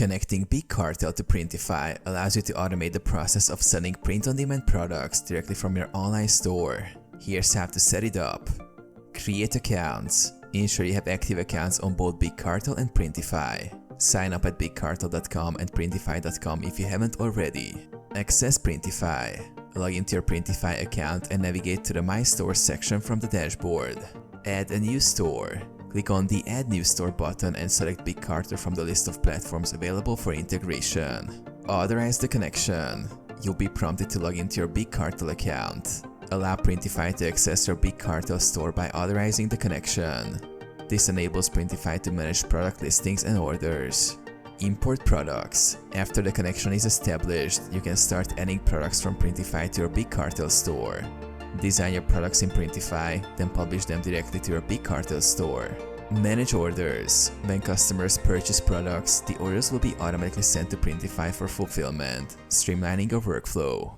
Connecting Big Cartel to Printify allows you to automate the process of selling print-on-demand products directly from your online store. Here's how to set it up. Create accounts. Ensure you have active accounts on both Big Cartel and Printify. Sign up at bigcartel.com and printify.com if you haven't already. Access Printify. Log into your Printify account and navigate to the My Store section from the dashboard. Add a new store. Click on the Add New Store button and select Big Cartel from the list of platforms available for integration. Authorize the connection. You'll be prompted to log into your Big Cartel account. Allow Printify to access your Big Cartel store by authorizing the connection. This enables Printify to manage product listings and orders. Import products. After the connection is established, you can start adding products from Printify to your Big Cartel store. Design your products in Printify, then publish them directly to your Big Cartel store. Manage orders. When customers purchase products, the orders will be automatically sent to Printify for fulfillment, streamlining your workflow.